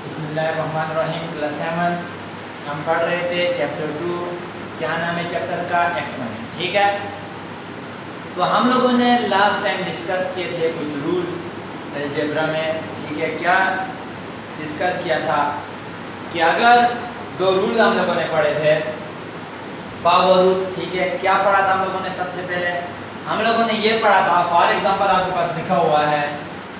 बिस्मिल्लाहिर्रहमानिर्रहीम। क्लास 7 हम पढ़ रहे थे चैप्टर 2। क्या नाम है चैप्टर का? एक्सपोनेंट। ठीक है, तो हम लोगों ने लास्ट टाइम डिस्कस किए थे कुछ रूल्स अलजेब्रा में। ठीक है, क्या डिस्कस किया था कि अगर दो रूल हम लोगों ने पढ़े थे, पावर रूल। ठीक है, क्या पढ़ा था हम लोगों ने? सबसे पहले हम लोगों ने ये पढ़ा था, फॉर एग्जांपल आपके पास लिखा हुआ है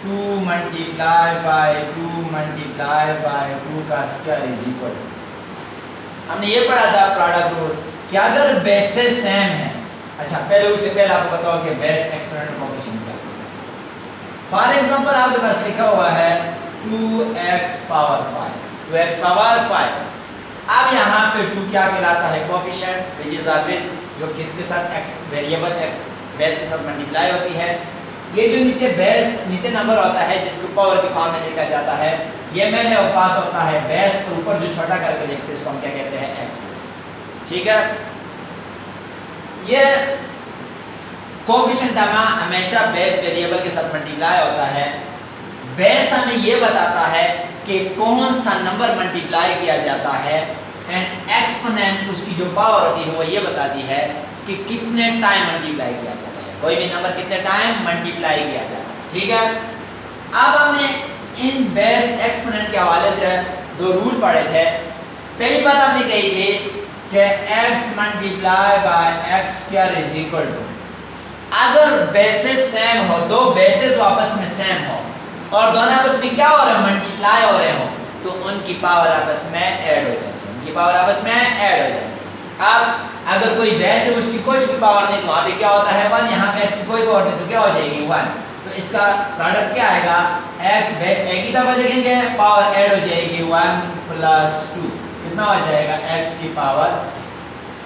2 मल्टीप्लाई बाय 2 मल्टीप्लाई बाय 2 का स्क्वायर इज इक्वल टू। हमने ये पढ़ा था प्रोडक्ट रूल कि अगर बेसेस सेम है। अच्छा, पहले उससे पहले आपको बताओ कि बेस एक्सपोनेंट कोएफिशिएंट क्या है। फॉर एग्जांपल आपके पास लिखा हुआ है 2x पावर 5, 2x पावर 5। अब यहाँ पे 2 क्या कहलाता है? कोएफिशिएंट, व्हिच इज ऑलवेज जो किसके साथ x वेरिएबल x बेस के साथ मल्टीप्लाई होती है। ये जो नीचे बेस नीचे नंबर होता है जिसको पावर की फॉर्म में लिखा जाता है, ये मेरे पास होता है बेस, और ऊपर जो छोटा करके लिखते हैं इसको हम क्या कहते हैं? x। ठीक है, ये कोएफिशिएंट हमेशा बेस वेरिएबल के साथ मल्टीप्लाई होता है। बेस हमें ये बताता है कि कौन सा नंबर मल्टीप्लाई किया जाता है, एंड एक्सपोनेंट उसकी जो पावर होती है वो ये बताती है कि कितने टाइम मल्टीप्लाई किया जाता है, कोई भी नंबर कितने टाइम मल्टीप्लाई किया जाता है। ठीक है, अब हमने इन बेस एक्सपोनेंट के हवाले से दो रूल पढ़े थे। पहली बात हमने कही थी कि x multiply by x square is equal to, अगर बेसेस सेम हो, दो बेसेस आपस में सेम हो और दोनों आपस में क्या हो रहे हैं? मल्टीप्लाई हो रहे हो, तो उनकी पावर आपस में ऐड हो जाती है, उनकी पावर आपस में ऐड हो जाती है। अब अगर कोई बेस है उसकी कुछ भी पावर नहीं, तो वहाँ पे क्या होता है? 1। यहाँ पे x की कोई पावर नहीं तो क्या हो जाएगी? 1। तो इसका प्रोडक्ट क्या आएगा? x बेस एक ही दफा लिखेंगे, पावर ऐड हो जाएगी 1 + 2, कितना हो जाएगा? x की पावर।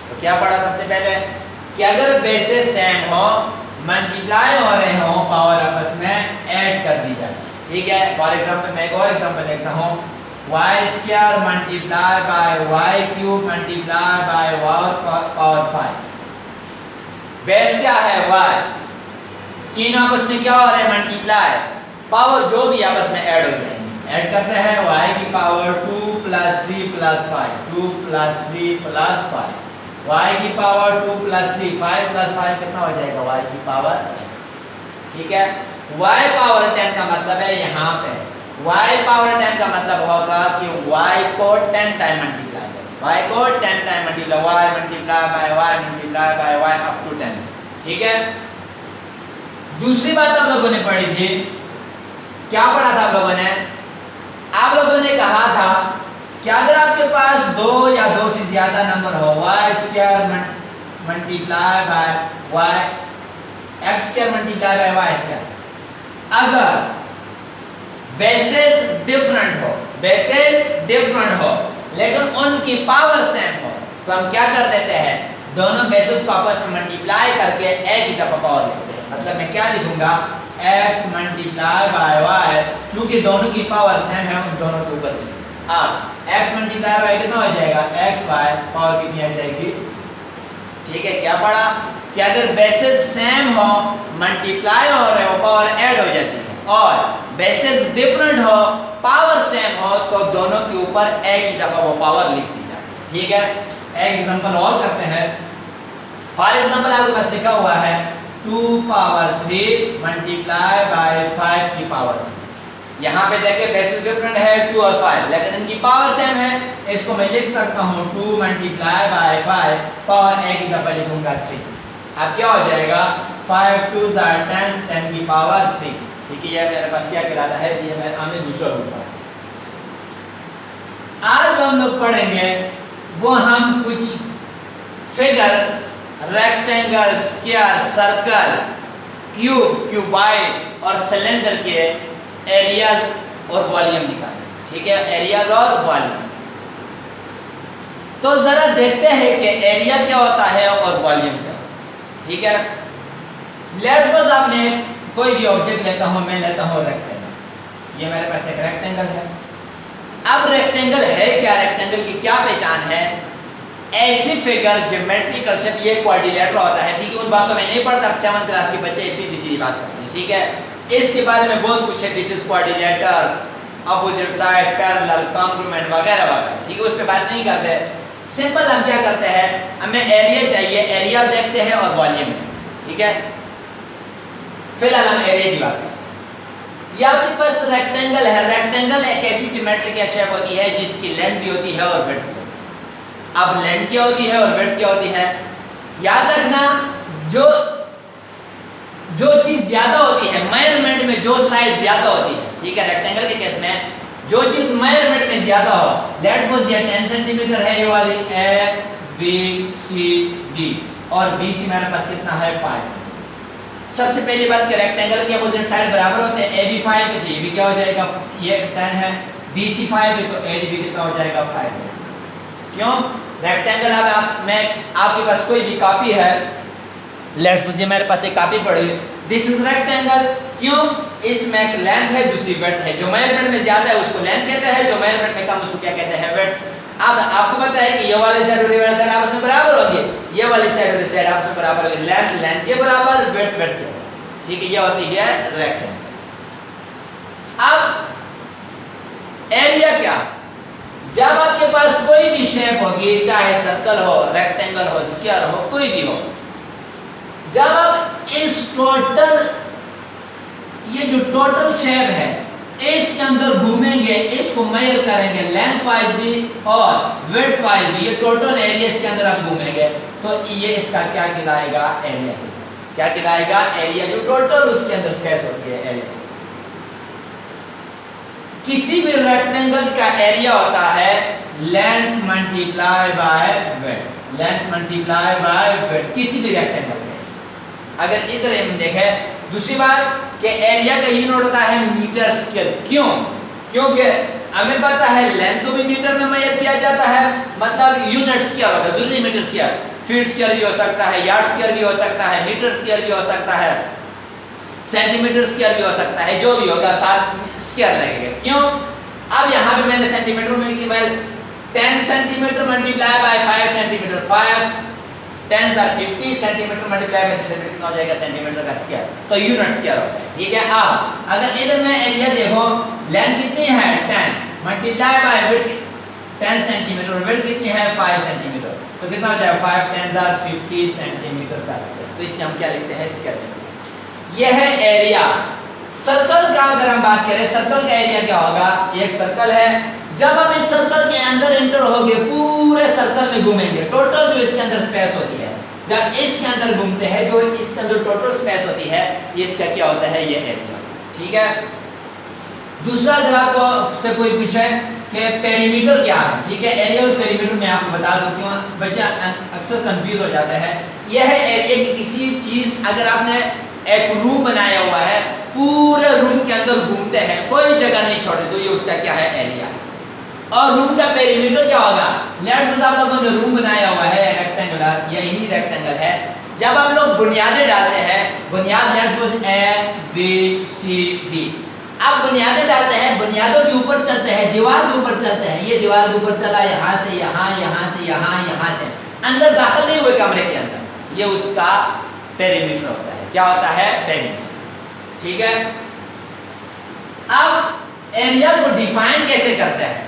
तो क्या पढ़ा सबसे पहले कि अगर बेसेस सेम हो, मल्टीप्लाई हो रहे हो, पावर आपस में ऐड कर दी जाए। ठीक है, फॉर एग्जांपल मैं एक और एग्जांपल लिखता हूँ, y² multiply by y³ multiply by y power 5। Base क्या है? y। तीनों आपस में क्या हो रहा है? मल्टीप्लाई। पावर जो भी आपस में ऐड हो जाएंगे, ऐड करते हैं y की पावर 2 + 3 + 5, 2 + 3 + 5, y की पावर 2 + 3, 5 + 5 कितना हो जाएगा? y की पावर 10। ठीक है, y पावर 10 का मतलब है यहाँ पे y पावर 10 का मतलब होगा कि y को 10 टाइम मल्टीप्लाई करें, y को 10 time multiply, y multiply by y multiply by y up to 10। ठीक है, दूसरी बात आप लोगों ने पढ़ी थी, क्या पढ़ा था आप लोगों ने? आप लोगों ने कहा था कि अगर आपके पास दो या दो से ज्यादा नंबर हो, y² multiply by y, x² multiply by y², अगर बेसेस डिफरेंट हो लेकिन उनकी पावर सेम हो, तो हम क्या कर देते हैं? दोनों बेसेस को आपस में मल्टीप्लाई करके एक ही दफा पावर लिखते हैं। मतलब मैं क्या लिखूंगा? x मल्टीप्लाई बाय y, चूंकि दोनों की पावर सेम है उन दोनों के ऊपर। अब x मल्टीप्लाई बाय कितना हो जाएगा? xy, पावर कितनी आ जाएगी? ठीक है, क्या पढ़ा कि अगर बेसेस सेम हो, मल्टीप्लाई हो रहे हो, पावर ऐड हो जाती है, और बेसेस डिफरेंट हो, पावर सेम हो, तो दोनों के ऊपर एक ही दफा वो पावर लिख दी जाती है। ठीक है, एक एग्जांपल और करते हैं। फॉर एग्जांपल आपके पास लिखा हुआ है 2 पावर 3 मल्टीप्लाई बाय 5 की पावर 3। यहाँ पे देखिए बेसिस डिफरेंट है 2 और 5, लेकिन इनकी पावर सेम है। इसको मैं लिख सकता हूँ 2 मल्टीप्लाई बाय 5, पावर एक ही दफा लिखूंगा 3। अब क्या हो जाएगा? 5 2 10, 10 की पावर 3। ठीक है, ये मेरे पास क्या कहलाता है? ये मैं हमने दूसरा रूल पढ़ा। आज हम लोग पढ़ेंगे वो हम कुछ figure, rectangle, square, circle, cube, cuboid और सिलेंडर के एरियाज और वॉल्यूम निकालें। ठीक है, एरियाज और वॉल्यूम। तो जरा देखते हैं कि एरिया क्या होता है और वॉल्यूम क्या होता है। ठीक है, लेट सपोज आपने कोई भी ऑब्जेक्ट लेता हूं, मैं लेता हूं रेक्टेंगल। ये मेरे पास एक रेक्टेंगल है। अब रेक्टेंगल है क्या? रेक्टेंगल की क्या पहचान है? ऐसी फिगर ज्योमेट्रिकल शेप, ये क्वाड्रिलेटरल होता है। ठीक है, उन बातों में नहीं पढ़ता, 7th क्लास के बच्चे सीधी सीधी बात करते हैं। ठीक है, इसके बारे में बहुत कुछ है। This is quadrilateral, opposite side, parallel, congruent वगैरह वगैरह, ठीक है, उस पर बात नहीं करते। सिंपल हम क्या करते हैं, हमें एरिया चाहिए, एरिया देखते हैं और वॉल्यूम देखते हैं, ठीक है। फिलहाल हम एरिया की बात करते हैं। ये आपके पास रेक्टेंगल है, रेक्टेंगल एक ऐसी ज्योमेट्रिक शेप होती है जिसकी लेंथ भी होती है और विड्थ भी होती है। अब लेंथ क्या होती है और विड्थ क्या होती है, याद रखना, जो चीज ज्यादा होती है मेजरमेंट में, जो साइड ज्यादा होती है, ठीक है, रेक्टेंगल के केस में जो चीज मेजरमेंट में ज्यादा हो, लेट सपोज ये 10 सेंटीमीटर है, ये वाली ए बी सी डी, और बी सी मेरे पास कितना है 5 सेंटीमीटर। सबसे पहली बात कि रेक्टेंगल के अपोजिट साइड बराबर होते हैं, ए बी 5 है तो ये भी क्या हो जाएगा, ये 10 है, बी सी 5 है तो ए डी भी कितना हो जाएगा 5 सेंटीमीटर। क्यों, रेक्टेंगल आपके पास कोई भी कॉपी है, लेट्स सपोज मेरे पास एक कॉपी पड़ी, दिस इज रेक्टेंगल, क्यों, इसमें एक लेंथ है दूसरी विड्थ है, जो मेजरमेंट में ज्यादा है उसको लेंथ कहते हैं, जो मेजरमेंट में कम उसको क्या कहते हैं, विड्थ। अब आपको पता है कि ये वाली साइड और ये वाली साइड आपस में बराबर होंगे, ये वाली साइड और ये साइड आपस में बराबर होंगे, लेंथ के बराबर, विड्थ के, ठीक है, ये होती है रेक्टेंगल। अब एरिया क्या, जब आपके पास कोई भी शेप होगी, चाहे सर्कल हो, रेक्टेंगल हो, स्क्वायर हो, कोई भी हो, जब आप इस टोटल, ये जो टोटल शेप है इसके अंदर घूमेंगे, इसको मेजर करेंगे लेंथ वाइज भी और विड्थ वाइज भी, ये टोटल एरिया इसके अंदर आप घूमेंगे तो ये इसका क्या कहलाएगा, एरिया। क्या कहलाएगा, एरिया, जो टोटल उसके अंदर स्पेस होती है, एरिया। किसी भी रेक्टेंगल का एरिया होता है length multiply by width, length multiply by width, किसी भी रेक्टेंगल में। अगर इधर हम देखें, दूसरी बात कि एरिया का यूनिट होता है मीटर स्क्वायर, क्यों, क्योंकि हमें पता है लेंथ को भी मीटर में मेजर किया जाता है, मतलब यूनिट स्क्वायर होगा, जरूरी मीटर स्क्वायर, फीट स्क्वायर भी हो सकता है, यार्ड स्क्वायर भी हो सकता है, मीटर स्क्वायर भी हो सकता है, सेंटीमीटर स्क्वायर भी हो सकता है, जो भी होगा साथ स्क्वायर लगेगा। क्यों, अब यहाँ पे मैंने सेंटीमीटर में की, मैं 10 centimetre multiply by 5 centimetre, 5 10 are 50 centimetre multiply by centimetre कितना हो जाएगा, सेंटीमीटर का स्क्वायर, तो यूनिट स्क्वायर होता है, ठीक है। अब अगर इधर में एरिया देखो, लेंथ कितनी है 10 multiply by width 10 centimetre, width कितनी है 5 सेंटीमीटर, तो कितना हो जाएगा 5 10 are 50 सेंटीमीटर का स्क्वायर, तो इसलिए हम क्या लिखते हैं, स्क्वायर। यह है एरिया। सर्कल का अगर हम बात करें, सर्कल का एरिया क्या होगा, एक सर्कल है, जब हम इस सर्कल के अंदर एंटर होंगे, पूरे सर्कल में घूमेंगे, टोटल जो इसके अंदर स्पेस होती है, जब इसके अंदर घूमते हैं, जो इसके अंदर टोटल स्पेस होती है, ये इसका क्या होता है, ये एरिया, ठीक है। दूसरा अगर आपको से कोई पूछे कि पेरीमीटर क्या है, ठीक है, एरिया और पेरीमीटर मैं आपको बता दूं, क्यों बच्चा अक्सर कंफ्यूज हो जाता है। यह है एरिया की किसी चीज, अगर आपने एक रूम बनाया हुआ है, पूरे रूम के अंदर घूमते हैं, कोई जगह नहीं छोड़े, तो ये उसका क्या है, एरिया है। और रूम का पेरीमीटर क्या होगा, लेट्स सपोज आप लोगों ने रूम बनाया हुआ है रेक्टेंगुलर, यही रेक्टेंगल है, जब आप लोग बुनियादें डालते हैं, बुनियाद let's suppose A B C D, आप बुनियादें डालते हैं, बुनियादों के ऊपर चलते हैं, दीवार के ऊपर चलते हैं, ये दीवार के ऊपर चला, यहाँ से यहाँ, यहाँ से यहाँ, यहाँ से अंदर दाखिल नहीं हुए कमरे के अंदर, ये उसका पेरीमीटर होता है। क्या होता है, पेरीमीटर, ठीक है। अब एरिया को डिफाइन कैसे करते हैं,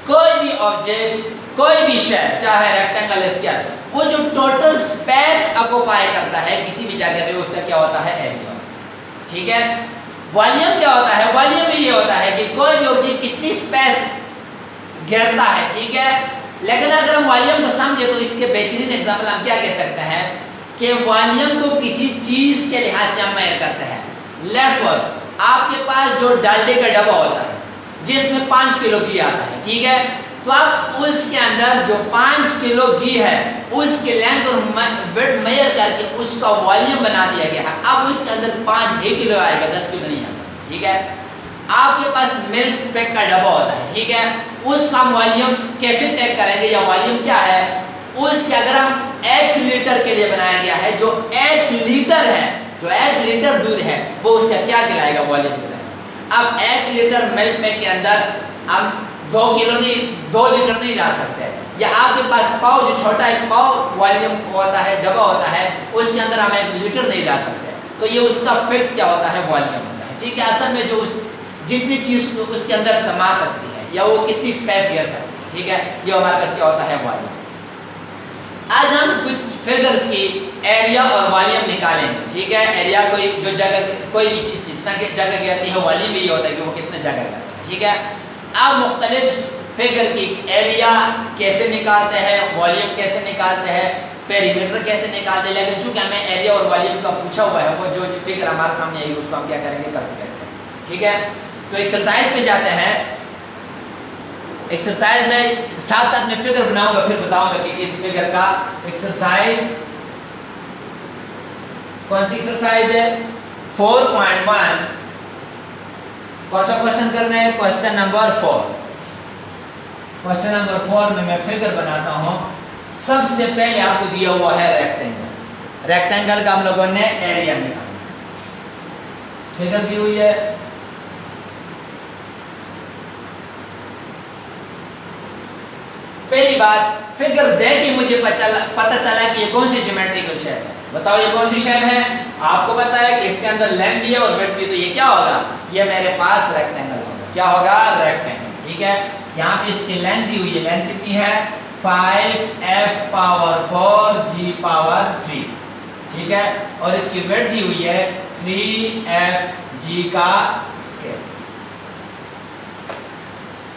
कोई भी ऑब्जेक्ट, कोई भी शेप, चाहे रेक्टेंगल, स्क्वायर, वो जो टोटल स्पेस ऑक्युपाई करता है किसी भी जगह पे, उसका क्या होता है, एरिया, ठीक है। वॉल्यूम क्या होता है, वॉल्यूम भी ये होता है कि कोई भी ऑब्जेक्ट कितनी स्पेस घेरता है, ठीक है। लेकिन अगर हम वॉल्यूम को समझे तो इसके बेहतरीन एग्जांपल हम क्या कह सकते हैं कि वॉल्यूम को किसी चीज के लिहाज से हम मेजर करते हैं। लेट्स सपोज आपके पास जो डालडे का डब्बा होता है जिसमें 5 किलो घी आता है, ठीक है, तो आप उसके अंदर जो 5 किलो घी है उसके लेंथ और विड्थ मेजर करके उसका वॉल्यूम बना दिया गया है। अब उसके अंदर 5 किलो आएगा, 10 किलो नहीं आ सकता, ठीक है। आपके पास मिल्क पैक का डब्बा होता है, ठीक है, उसका वॉल्यूम कैसे चेक करेंगे या वॉल्यूम क्या है, उसके अगर हम 1 लीटर के लिए बनाया गया है, जो 1 लीटर है, जो 1 लीटर दूध है, वो उसका क्या कहलाएगा, वॉल्यूम कहलाएगा। अब 1 लीटर मिल्क पैक के अंदर हम 2 किलो नहीं, 2 लीटर नहीं डाल सकते, या आपके पास पाव, जो छोटा एक पाव वॉल्यूम होता है, डब्बा होता है, उसके अंदर हम 1 लीटर नहीं डाल सकते, तो ये उसका फिक्स क्या होता है, वॉल्यूम होता है, ठीक है। असल में जो उस जितनी चीज उसके अंदर समा सकती है या वो कितनी स्पेस घेर सकती है, ठीक है। ये हमारे पास क्या होता है, वॉल्यूम। आज हम कुछ फिगर्स की एरिया और वॉल्यूम निकालेंगे, ठीक है। एरिया कोई जो जगह, कोई भी चीज जितना जगह घेरती है, वॉल्यूम भी ये होता है कि वो कितना जगह घेरता है, ठीक है। अब मुख्तलिफ फिगर की एरिया कैसे निकालते हैं, वॉल्यूम कैसे निकालते हैं, पेरीमीटर कैसे निकालते हैं, लेकिन चूंकि हमें एरिया और वॉल्यूम का पूछा हुआ है, वो जो फिगर हमारे सामने आई उसको हम क्या करेंगे, कैलकुलेट करेंगे, ठीक है। तो एक्सरसाइज पे जाते हैं। एक्सरसाइज में साथ साथ में फिगर बनाऊंगा, फिर बताऊंगा कि इस फिगर का एक्सरसाइज कौन सी एक्सरसाइज है, 4.1। कौन सा क्वेश्चन करना है, क्वेश्चन नंबर 4। क्वेश्चन नंबर 4 में मैं फिगर बनाता हूं। सबसे पहले आपको दिया हुआ है रेक्टेंगल। रेक्टेंगल का हम लोगों ने एरिया निकालना है। फिगर दी हुई है, पहली बात फिगर देख के मुझे पता चला कि ये कौन सी ज्योमेट्रिकल शेप है। बताओ ये कौन सी शेप है, आपको पता है कि इसके अंदर लेंथ भी है और विड्थ भी, तो ये क्या होगा, ये मेरे पास रेक्टेंगल होगा। क्या होगा, रेक्टेंगल, ठीक है। यहाँ पे इसकी लेंथ दी हुई है, लेंथ कितनी है, 5f पावर 4 g पावर 3, ठीक है। और इसकी विड्थ दी हुई है 3f g का स्क्वायर।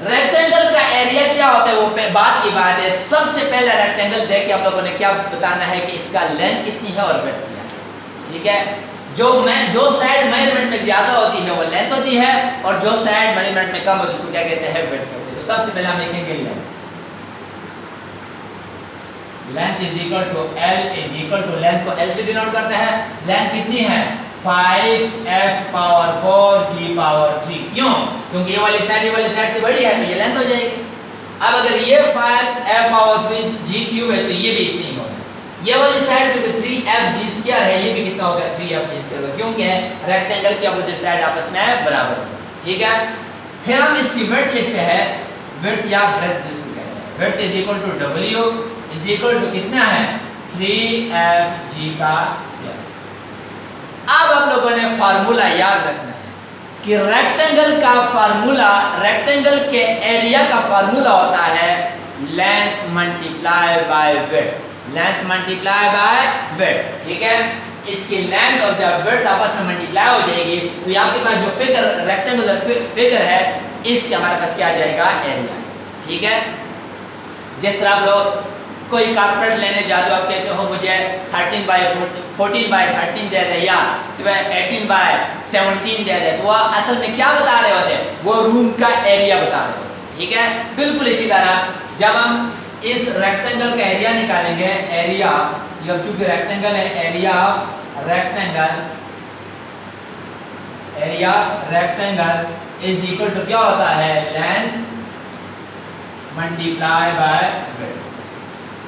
रेक्टेंगल का एरिया क्या होता है, वो बात की बात है। सबसे पहले रेक्टेंगल देख के आप लोगों ने क्या बताना है कि इसका लेंथ कितनी है और विड्थ कितना है, ठीक है। जो साइड मेजरमेंट में ज्यादा होती है वो लेंथ होती है, और जो साइड मेजरमेंट में कम होती है उसको क्या कहते हैं, विड्थ कहते हैं। तो सबसे पहले हम लिखेंगे length is equal to L is equal to, length को L से डिनोट करते हैं। लेंथ कितनी है, 5f पावर 4 g पावर 3। क्यों, क्योंकि ये वाली साइड से बड़ी है तो ये लेंथ हो जाएगी। अब अगर ये 5f पावर 3 g क्यूब है तो ये भी इतनी होगी। ये वाली साइड जो 3f g स्क्वायर है, ये भी कितना होगा, 3f g स्क्वायर होगा, क्योंकि रेक्टेंगल की अपोजिट साइड आपस में बराबर होगी, ठीक है। फिर हम इसकी विड्थ लिखते हैं, विड्थ या ब्रेड्थ जिसको कहते हैं। Width is equal to w is equal to कितना है, 3f g का स्क्वायर। अब आप लोगों ने फार्मूला याद रखना है कि रेक्टेंगल का फार्मूला, रेक्टेंगल के एरिया का फार्मूला होता है length multiply by width, length multiply by width, ठीक है। इसकी लेंथ और जब विड्थ आपस में मल्टीप्लाई हो जाएगी तो आपके पास जो फिगर रेक्टेंगुलर फिगर है, इसके हमारे पास क्या आ जाएगा, एरिया, ठीक है। जिस तरह आप लोग कोई कारपेट लेने जाते हो, आप कहते हो मुझे 14 बाय 13 दे दे या 18 बाय 17 दे दे, तो वह असल में क्या बता रहे होते हैं, वो रूम का एरिया बता रहे होते हैं, ठीक है। बिल्कुल इसी तरह जब हम इस रेक्टेंगल का एरिया निकालेंगे, एरिया, ये चूंकि रेक्टेंगल है, area rectangle is equal to क्या होता है, length multiply by width,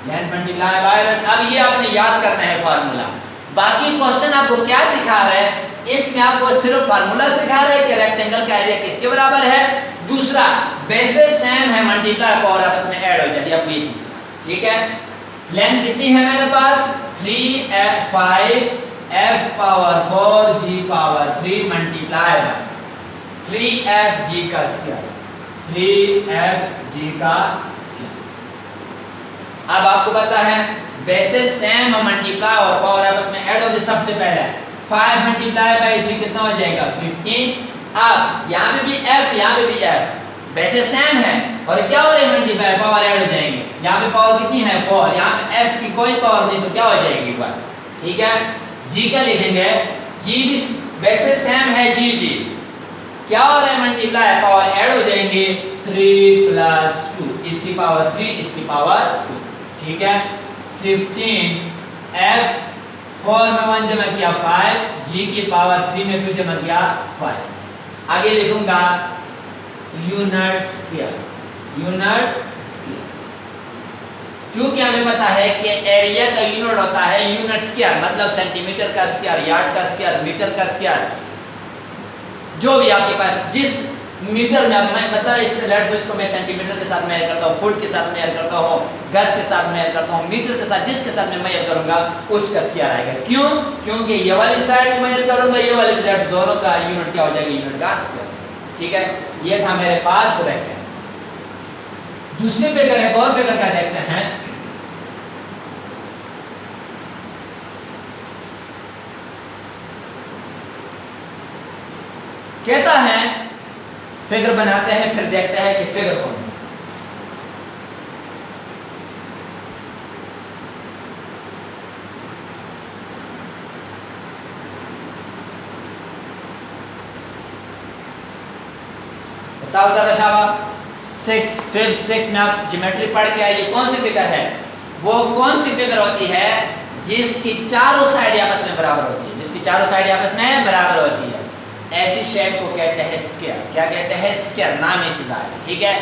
length multiply by width. अब ये आपने याद करना है फार्मूला। बाकी क्वेश्चन आपको क्या सिखा रहे हैं, इसमें आपको सिर्फ फार्मूला सिखा रहे हैं कि रेक्टेंगल का एरिया किसके बराबर है। दूसरा, बेसिस सेम है, मल्टीप्लाई पावर आपस में ऐड हो जाती है, आपको ये चीज, ठीक है। लेंथ कितनी है मेरे पास, 5f power 4 g power 3 multiply by 3f g का स्क्वायर, 3f g का स्क्वायर। अब आपको पता है बेसिस सेम मल्टीप्लाई और पावर आपस में ऐड होती है। सबसे पहले 5 मल्टीप्लाई बाय 3 कितना हो जाएगा, 15। अब यहाँ पे भी f, यहाँ पे भी f, बेसिस सेम है और क्या हो रहा है, मल्टीप्लाई पावर ऐड हो जाएंगे। यहाँ पे पावर कितनी है, 4, यहाँ पे f की कोई पावर नहीं तो क्या हो जाएगी 1, ठीक है। g का लिखेंगे, g भी बेसिस सेम है, g क्या हो रहा है, मल्टीप्लाई पावर ऐड हो जाएंगे, 3 + 2, इसकी पावर 3, इसकी पावर 2, ठीक है। 15 f 4 में 1 जमा किया 5, g की पावर 3 में 2 जमा किया 5। आगे लिखूंगा यूनिट स्क्वायर, यूनिट स्क्वायर। क्योंकि हमें पता है कि एरिया का यूनिट होता है यूनिट स्क्वायर, मतलब सेंटीमीटर का स्क्वायर, यार्ड का स्क्वायर, मीटर का स्क्वायर, जो भी आपके पास जिस मीटर में, मतलब इस लेट्स इसको मैं सेंटीमीटर के साथ मेजर करता हूँ, फुट के साथ मेजर करता हूँ, गज के साथ मेजर करता हूँ, मीटर के साथ, जिसके साथ मैं मेजर करूंगा उसका स्क्वायर आएगा। क्यों, क्योंकि ये वाली साइड मेजर करूंगा, ये वाली साइड, दोनों का यूनिट क्या हो जाएगा, यूनिट का स्क्वायर, ठीक है, ये था मेरे पास रेक्टेंगल। दूसरी फिगर है, और फिगर का देखते हैं। कहता है फिगर बनाते हैं, फिर देखते हैं कि फिगर कौन सी। बताओ जरा शाबाश। 6 में आप ज्योमेट्री पढ़ के आइए, कौन सी फिगर है? वो कौन सी फिगर होती है जिसकी चारों साइड आपस में बराबर होती है, जिसकी चारों साइड आपस में बराबर होती है। ऐसी शेप को कहते हैं स्क्वायर। क्या कहते हैं? स्क्वायर, नाम ही सीधा है, ठीक है।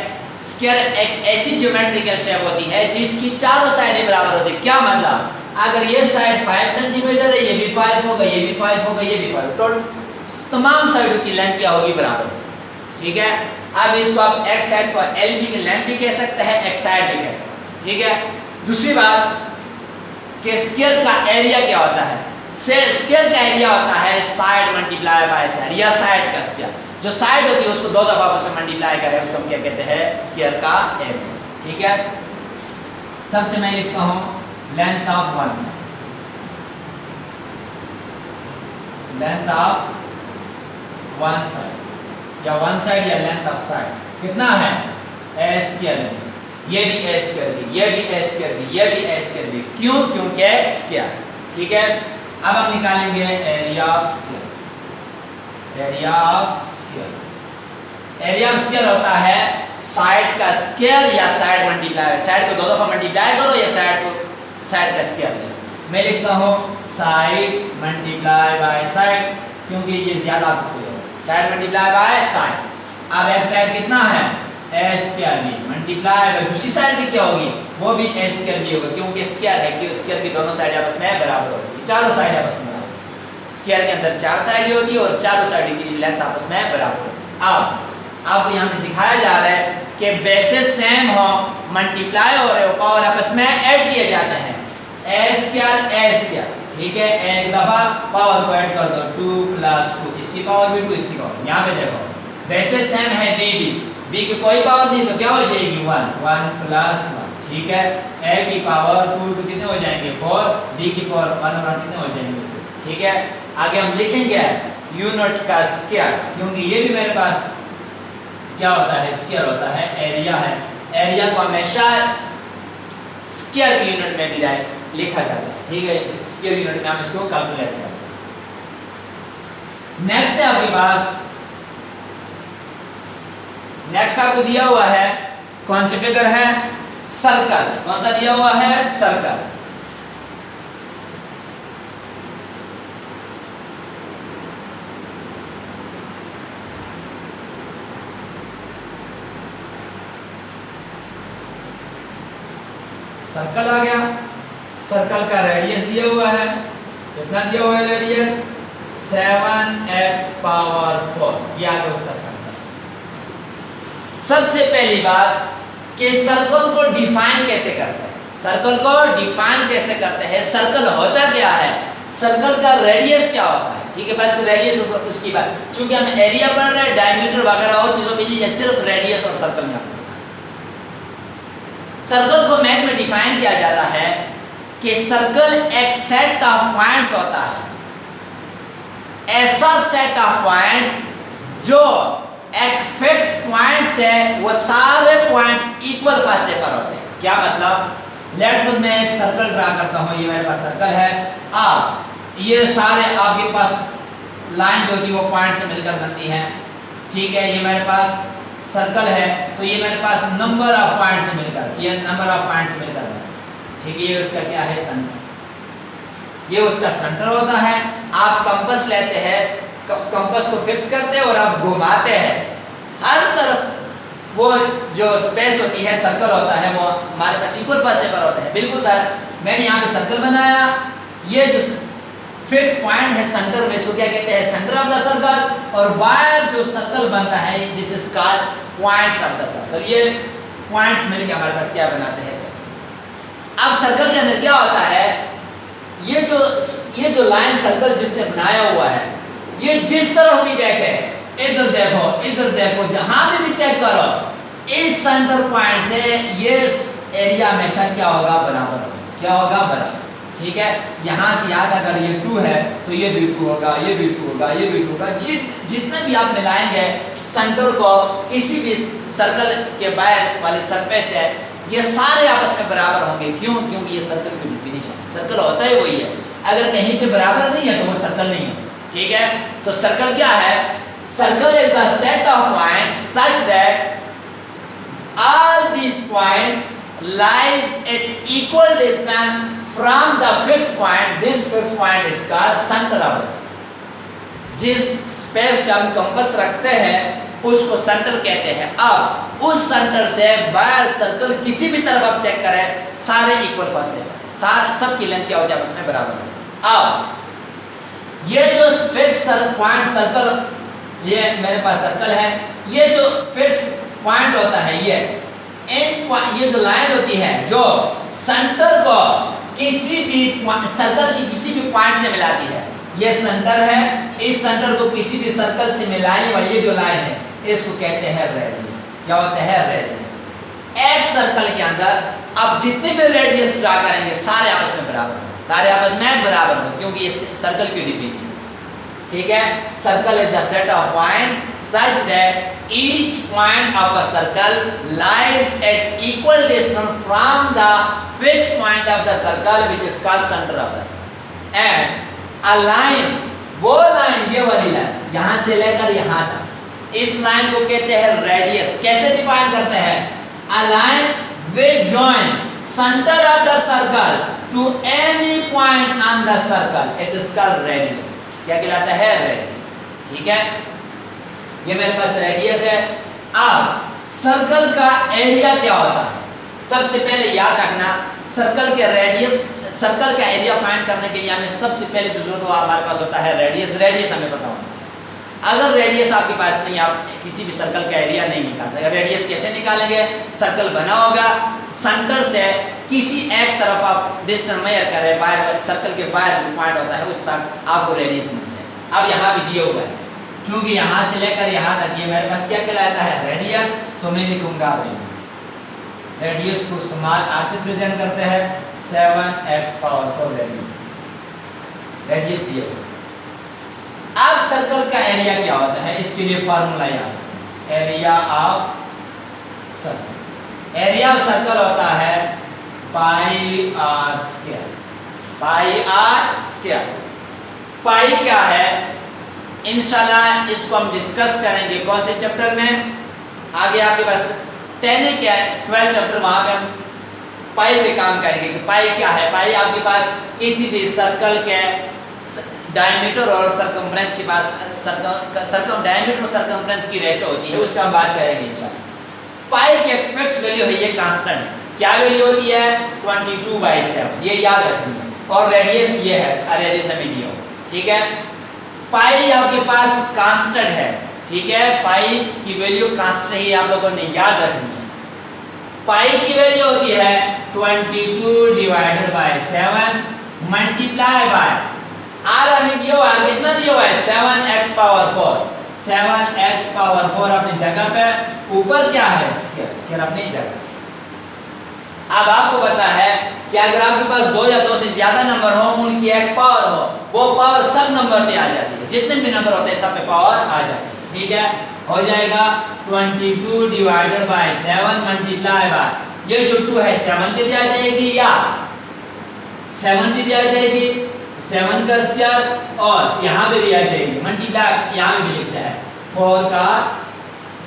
स्क्वायर एक ऐसी ज्योमेट्रिकल शेप होती है जिसकी चारों साइडें बराबर होती है। क्या मतलब? अगर ये साइड 5 सेंटीमीटर है, ये भी 5 होगा, ये भी 5 होगा, ये भी 5, तो तमाम साइडों की लेंथ क्या होगी? बराबर, ठीक है। अब इसको आप एक साइड को एल बी की लेंथ भी कह सकते हैं, एक साइड भी कह सकते हैं, ठीक है। दूसरी बात कि स्क्वायर का एरिया क्या होता है? स्क्वायर का एरिया होता है साइड मल्टीप्लाई बाय साइड, या साइड का स्क्वायर। जो साइड होती है उसको दो दफा आपस में मल्टीप्लाई करें, उसको हम क्या कहते हैं? स्क्वायर का एरिया, ठीक है। सबसे मैं लिखता हूं length of one side, length of one side, या वन साइड या लेंथ ऑफ साइड कितना है? ए स्क्वायर बी। ये भी ए स्क्वायर बी, ये भी ए स्क्वायर बी, ये भी ए स्क्वायर बी। क्यों? क्योंकि स्क्वायर, ठीक है। अब हम निकालेंगे area of square. Area of square, area of square होता है साइड का स्क्वायर या साइड मल्टीप्लाई। साइड को दो दफा मल्टीप्लाई करो या साइड को साइड का स्क्वायर लो। मैं लिखता हूं साइड मल्टीप्लाई बाय साइड, क्योंकि ये ज्यादा आपको है। Side multiply by side. अब एक साइड कितना है? ए स्क्वायर बी मल्टीप्लाई बाय दूसरी साइड की क्या होगी? वो भी ए स्क्वायर बी होगा, क्योंकि स्क्वायर है कि स्क्वायर की दोनों साइड आपस में बराबर होती है, चारों साइड आपस में बराबर। स्क्वायर के अंदर 4 साइड होती है और चारों साइड की लेंथ आपस में बराबर होती है। अब आपको यहाँ पे सिखाया जा रहा है कि बेसिस सेम हो, मल्टीप्लाई हो रहे हो, पावर आपस में ऐड किए जाते हैं। ए स्क्वायर, ठीक है। एक दफा पावर को ऐड कर दो, 2 + 2, इसकी पावर भी 2, इसकी पावर। यहाँ पे देखो बेसिस सेम है बी की कोई पावर नहीं तो क्या हो जाएगी? 1 + 1, ठीक है। ए की पावर 2 तो कितने हो जाएंगे? 4, बी की पावर 1 और 1 कितने हो जाएंगे? 2, ठीक है। आगे हम लिखेंगे यूनिट का स्क्वायर, क्योंकि ये भी मेरे पास क्या होता है? स्क्वायर होता है, एरिया है। एरिया को हमेशा स्क्वायर की यूनिट में लिखा जाता है, ठीक है। स्क्वायर यूनिट में हम इसको कैलकुलेट करते हैं। नेक्स्ट है आपके पास, नेक्स्ट आपको दिया हुआ है कौन सी फिगर है? सर्कल। कौन सा दिया हुआ है? सर्कल। सर्कल आ गया। सर्कल का रेडियस दिया हुआ है, कितना दिया हुआ है रेडियस? 7x पावर 4, ये आ गया उसका सर्कल। सबसे पहली बात कि सर्कल को डिफाइन कैसे करते हैं? सर्कल को डिफाइन कैसे करते हैं? सर्कल होता क्या है? सर्कल का रेडियस क्या होता है? ठीक है, बस रेडियस उसकी बात। चूंकि हम एरिया पढ़ रहे हैं, डायमीटर वगैरह और चीजों पे नहीं, सिर्फ रेडियस और सर्कल में। सर्कल को मैथ में डिफाइन किया जाता है कि सर्कल एक सेट ऑफ पॉइंट्स होता है, ऐसा सेट ऑफ पॉइंट्स जो एक फिक्स पॉइंट से वो सारे पॉइंट्स इक्वल फासले पर होते हैं। क्या मतलब? लेट सपोज मैं एक सर्कल ड्रा करता हूं, ये मेरे पास सर्कल है। अब ये सारे आपके पास लाइन जो होती है वो पॉइंट से मिलकर बनती है, ठीक है। ये मेरे पास सर्कल है, तो ये मेरे पास नंबर ऑफ पॉइंट से मिलकर, ये नंबर ऑफ पॉइंट से मिलकर बना, ठीक है। ये उसका क्या है? सेंटर। ये उसका सेंटर होता है। आप कंपास लेते हैं, कंपास को फिक्स करते हैं और आप घुमाते हैं, हर तरफ वो जो स्पेस होती है, सर्कल होता है, वो हमारे पास इक्वल फासले पर होता है, बिल्कुल। मैंने यहाँ पे सर्कल बनाया, ये जो फिक्स पॉइंट है सेंटर में, इसको क्या कहते हैं? Centre of the circle. और बाहर जो सर्कल बनता है, this is called points of the circle. ये पॉइंट्स मिलकर हमारे पास क्या बनाते हैं? सर्कल। अब सर्कल के अंदर क्या होता है? ये जो लाइन सर्कल जिसने बनाया हुआ है, ये जिस तरफ भी देखे इधर देखो, जहां भी चेक करो, इस सेंटर पॉइंट से ये एरिया हमेशा क्या होगा, बराबर होगा। क्या होगा, बराबर। ठीक है, यहां से याद, अगर ये 2 है तो ये भी 2 होगा, ये भी 2 होगा, ये भी 2 होगा। जितने भी आप मिलाएंगे सेंटर को किसी भी सर्कल के बाहर वाले सरफेस है, ये सारे आपस में बराबर होंगे। क्यों? क्योंकि ये सर्कल की डिफिनीशन है, सर्कल होता ही वही है। अगर कहीं पे बराबर नहीं है तो वो सर्कल नहीं है। ठीक है, तो सर्कल क्या है? Circle is the set of point such that all these point lies at equal distance from the fixed point. This fixed point is called center of the circle. जिस स्पेस पे हम कंपास रखते हैं उसको centre कहते हैं। अब उस सेंटर से बाहर सर्कल किसी भी तरफ आप चेक करें, सारे इक्वल फासले पर, सबकी लेंथ क्या हो जाए, उसमें बराबर है। अब ये जो फिक्स पॉइंट सर्कल, ये मेरे पास सर्कल है, ये जो फिक्स पॉइंट होता है, ये जो लाइन होती है जो सेंटर को किसी भी सर्कल की किसी भी पॉइंट से मिलाती है, ये सेंटर है, इस सेंटर को किसी भी सर्कल से मिलाने वाली ये जो लाइन है, इसको कहते हैं रेडियस। क्या होता है? रेडियस। एक सर्कल के अंदर अब जितने भी रेडियस ड्रा करेंगे सारे आपस में बराबर होंगे, सारे आपस में बराबर होंगे, क्योंकि ये सर्कल की डिफिनीशन। ठीक है, circle is the set of point such that each point of a circle lies at equal distance from the fixed point of the circle, which is called center of the circle. And a line, वो line, ये वाली line, यहां से लेकर यहां तक, इस line को कहते हैं रेडियस। कैसे डिफाइन करते हैं? A line which join center of the circle to any point on the circle, it is called radius. क्या कहलाता है? रेडियस। ठीक है, ये मेरे पास रेडियस है। अब सर्कल का एरिया क्या होता है? सबसे पहले याद रखना, सर्कल के रेडियस, सर्कल का एरिया फाइंड करने के लिए हमें सबसे पहले जो जरूरत है हमारे पास होता है रेडियस। रेडियस हमें पता होना चाहिए। अगर रेडियस आपके पास नहीं, आप किसी भी सर्कल का एरिया नहीं निकाल सकते। रेडियस कैसे निकालेंगे? सर्कल बना होगा, सेंटर से किसी एक तरफ आप डिस्टेंस मेजर करें, बाहर सर्कल के बाहर जो पॉइंट होता है उस तक आपको रेडियस मिल जाएगा। अब यहाँ भी दिया हुआ है, क्योंकि यहाँ से लेकर यहाँ तक ये मेरे पास क्या कहलाता है? रेडियस। तो मैं लिखूंगा रेडियस को स्मॉल आर से प्रेजेंट करते हैं, 7x पावर 4 रेडियस दिया। अब सर्कल का एरिया क्या होता है? इसके लिए फार्मूला याद, area of circle. Area of circle होता है pi r square. Pi r square. Pi क्या है? इंशाल्लाह इसको हम डिस्कस करेंगे कौन से चैप्टर में? आगे आपके पास 10 क्या है, 12 चैप्टर, वहां पे हम पाई पे काम करेंगे कि पाई क्या है। पाई आपके पास किसी भी सर्कल के डायमीटर और सरकमफ्रेंस के पास डायमीटर और सरकमफ्रेंस की रेशो होती है, उसका हम बात करेंगे इंशाल्लाह। पाई की एक फिक्स वैल्यू है, ये कांस्टेंट है। क्या वैल्यू होती है? 22/7, ये याद रखनी है। और रेडियस ये है, रेडियस हमें दिया हो। ठीक है, पाई आपके पास कांस्टेंट है। ठीक है, पाई की वैल्यू कांस्टेंट है, आप लोगों ने याद रखनी है। पाई की वैल्यू होती है 22/7 मल्टीप्लाई बाय आर। हमें दिया हुआ है, कितना दिया हुआ है? 7x power 4। 7x पावर 4 अपनी जगह पे, ऊपर क्या है? स्क्वायर अपनी जगह। अब आपको पता है कि अगर आपके पास 2 या 2 से ज्यादा नंबर हो, उनकी एक पावर हो, वो पावर सब नंबर पे आ जाती है। जितने भी नंबर होते हैं सब पे पावर आ जाती है। ठीक है, हो जाएगा 22/7 मल्टीप्लाई बाय, ये जो 2 है 7 पे भी आ जाएगी या 7 पे भी आ जाएगी, 7 का स्क्वायर, और यहाँ पे भी आ जाएगी मल्टीप्लाई, यहाँ पे भी लिखता है 4 का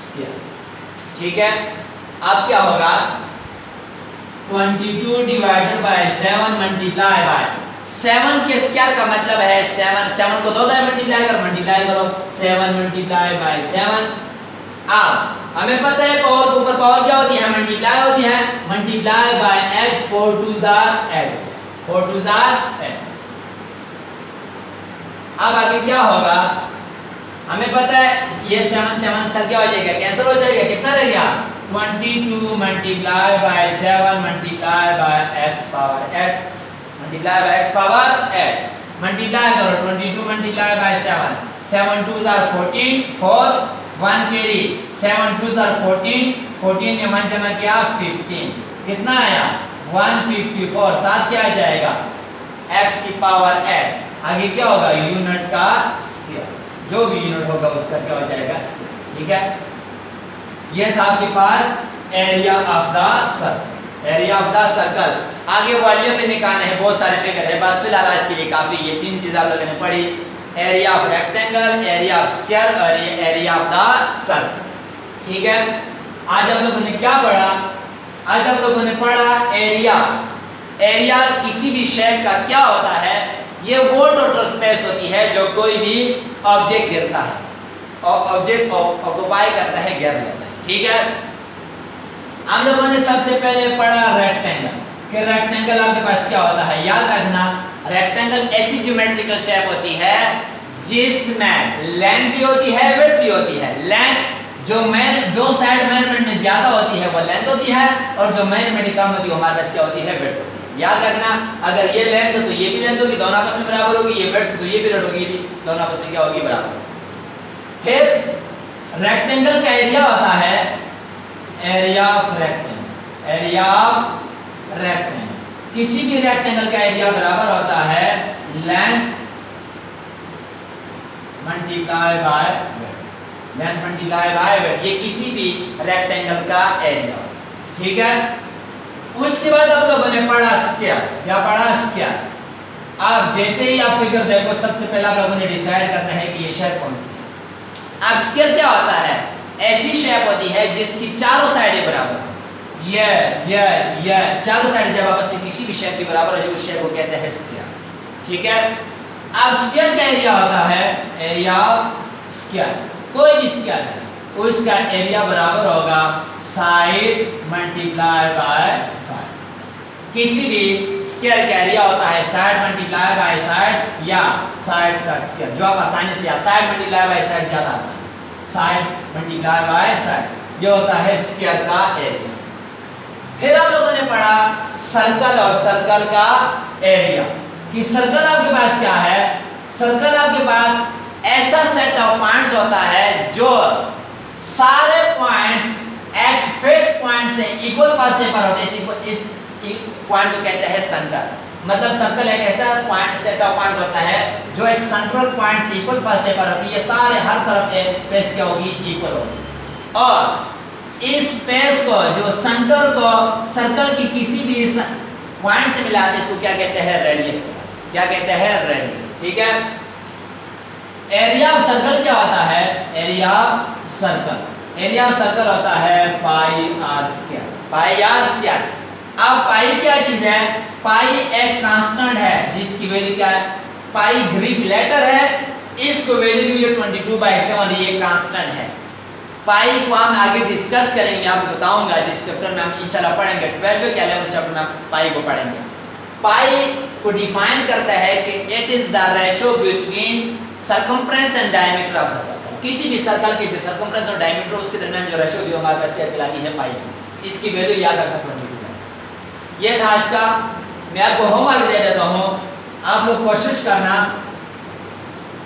स्क्वायर। ठीक है, अब क्या होगा? 22/7 मल्टीप्लाई बाय 7 के स्क्वायर का मतलब है 7 को 2 बार मल्टीप्लाई करो, 7 मल्टीप्लाई बाय 7। अब हमें पता है पावर के ऊपर पावर क्या होती है? मल्टीप्लाई होती है। Multiply by x, 4 2s are 8, 4 2s are 8। अब आगे क्या होगा? हमें पता है ये 7 सर क्या हो जाएगा? कैंसिल हो जाएगा। कितना रह गया? 22 multiply by 7 multiply by x power 8 multiply by x power 8। Multiply करो 22 multiply by 7, 7 2s are 14, 4 1 carry, 7 2s are 14, 14 में 1 जमा किया 15, कितना आया 154, साथ क्या आ जाएगा x की पावर 8, आगे क्या होगा यूनिट का स्क्वायर, जो भी यूनिट होगा उसका क्या हो जाएगा स्क्वायर, ठीक है। ये था आपके पास area of the circle, area of the circle. आगे वॉल्यूम में निकालना है, बहुत सारे फिगर है, बस फिलहाल आज के लिए काफी, ये तीन चीज आप लोगों ने पढ़ी, area of rectangle, area of square और ये एरिया ऑफ द सर्कल, ठीक है। आज आप लोगों ने क्या पढ़ा, आज आप लोगों ने पढ़ा एरिया। एरिया किसी भी शेप का क्या होता है, ये वो टोटल स्पेस होती है जो कोई भी ऑब्जेक्ट गिरता है और ऑब्जेक्ट ऑक्युपाई करता है, घेर लेता है, ठीक है। हम लोगों ने सबसे पहले पढ़ा रेक्टेंगल, कि रेक्टेंगल आपके पास क्या होता है, याद रखना रेक्टेंगल ऐसी ज्योमेट्रिकल शेप होती है जिसमें लेंथ भी होती है विड्थ भी होती है। लेंथ जो साइड मेजरमेंट में ज्यादा होती है वो लेंथ होती है और जो मेजरमेंट कम होती है हमारे पास क्या होती है विड्थ होती है। याद रखना अगर ये लेंथ है तो ये भी लेंथ होगी, दोनों आपस में बराबर होगी, ये विड्थ तो ये भी विड्थ होगी, ये भी दोनों आपस में क्या होगी बराबर। फिर रेक्टेंगल का एरिया होता है area of rectangle, area of rectangle, किसी भी रेक्टेंगल का एरिया बराबर होता है length multiply by width, length multiply by width, ये किसी भी रेक्टेंगल का एरिया, ठीक है। उसके बाद आप लोगों ने पढ़ा स्क्वायर, क्या पढ़ा स्क्वायर। अब जैसे ही आप फिगर देखो सबसे पहले आप लोगों ने डिसाइड करना है कि ये शेप कौन सी है। अब स्क्वायर क्या होता है, ऐसी शेप होती है जिसकी चारों साइडें बराबर हो, ये चारों साइड जब आपस में किसी भी शेप के बराबर हो उस शेप को कहते हैं स्क्वायर, ठीक है। अब स्क्वायर का एरिया होता है एरिया स्क्वायर, कोई भी स्क्वायर है उसका एरिया बराबर होगा साइड मल्टीप्लाई बाय साइड। किसी भी स्क्वायर का एरिया होता है साइड मल्टीप्लाई बाय साइड या साइड का स्क्वायर, जो आप आसानी से साइड मल्टीप्लाई बाय साइड ज्यादा आसान, साइड मल्टीप्लाई बाय साइड, ये होता है स्क्वायर का एरिया। फिर आप लोगों ने पढ़ा सर्कल और सर्कल का एरिया, कि सर्कल आपके पास क्या है, सर्कल आपके पास ऐसा सेट ऑफ पॉइंट्स होता है जो सारे पॉइंट्स एक फिक्स पॉइंट से इक्वल फासले पर होते हैं, इस पॉइंट को कहते हैं सेंटर। मतलब सर्कल एक ऐसा पॉइंट सेट ऑफ पॉइंट्स होता है जो एक सेंट्रल पॉइंट से इक्वल फासले पर होती है, ये सारे हर तरफ एक स्पेस क्या होगी इक्वल होगी, और इस स्पेस को जो सेंटर को सर्कल की किसी भी पॉइंट से मिलाते हैं इसको क्या कहते हैं रेडियस, क्या कहते हैं रेडियस, ठीक है। एरिया ऑफ सर्कल क्या होता है, area of circle, area of circle होता है pi r square, pi r square. अब पाई क्या चीज है, पाई एक कांस्टेंट है जिसकी वैल्यू क्या है, पाई ग्रीक लेटर है, इसको वैल्यू दी 22/7, ये कांस्टेंट है। पाई को हम आगे डिस्कस करेंगे, आपको बताऊंगा जिस चैप्टर में हम इंशाल्लाह पढ़ेंगे 12 के लेवल चैप्टर में हम पाई को पढ़ेंगे। पाई को डिफाइन करता है कि it is the ratio between circumference and diameter of the circle, किसी भी सर्कल के जो सर्कमफ्रेंस और डायमीटर उसके दरमियान जो रेशियो जो हमारे पास क्या कहलाती है पाई की, इसकी वैल्यू याद रखना 22। ये था आज का, मैं आपको होमवर्क दे देता हूँ, आप लोग कोशिश करना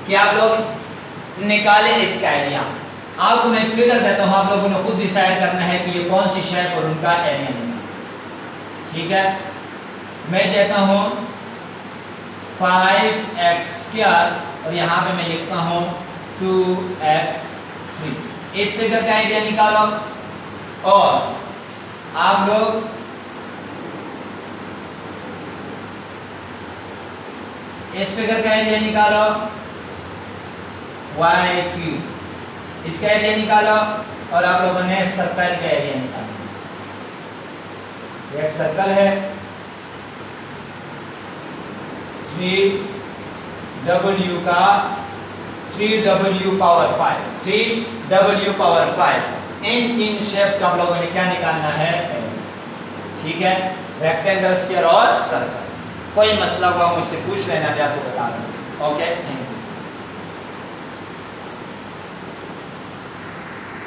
कि आप लोग निकालें इसका एरिया। आपको मैं एक फिगर देता हूँ, आप लोगों ने खुद डिसाइड करना है कि ये कौन सी शेप और उनका एरिया निकालना, ठीक है। मैं देता हूँ 5x² और यहाँ पे मैं लिखता हूँ 2x3, इस फिगर का एरिया निकालो। और आप लोग इस फिगर का एरिया निकालो y3, इसका एरिया निकालो। और आप लोगों ने सर्कल का एरिया निकालना, एक सर्कल है 3w का 3w पावर 5, 3w पावर 5, इन तीन शेप्स का आप लोगों ने क्या निकालना है, ठीक है। रेक्टेंगल, स्क्वायर और सर्कल। कोई मसला हुआ मुझसे पूछ लेना, मैं आपको बता दूंगा। Okay, thank you.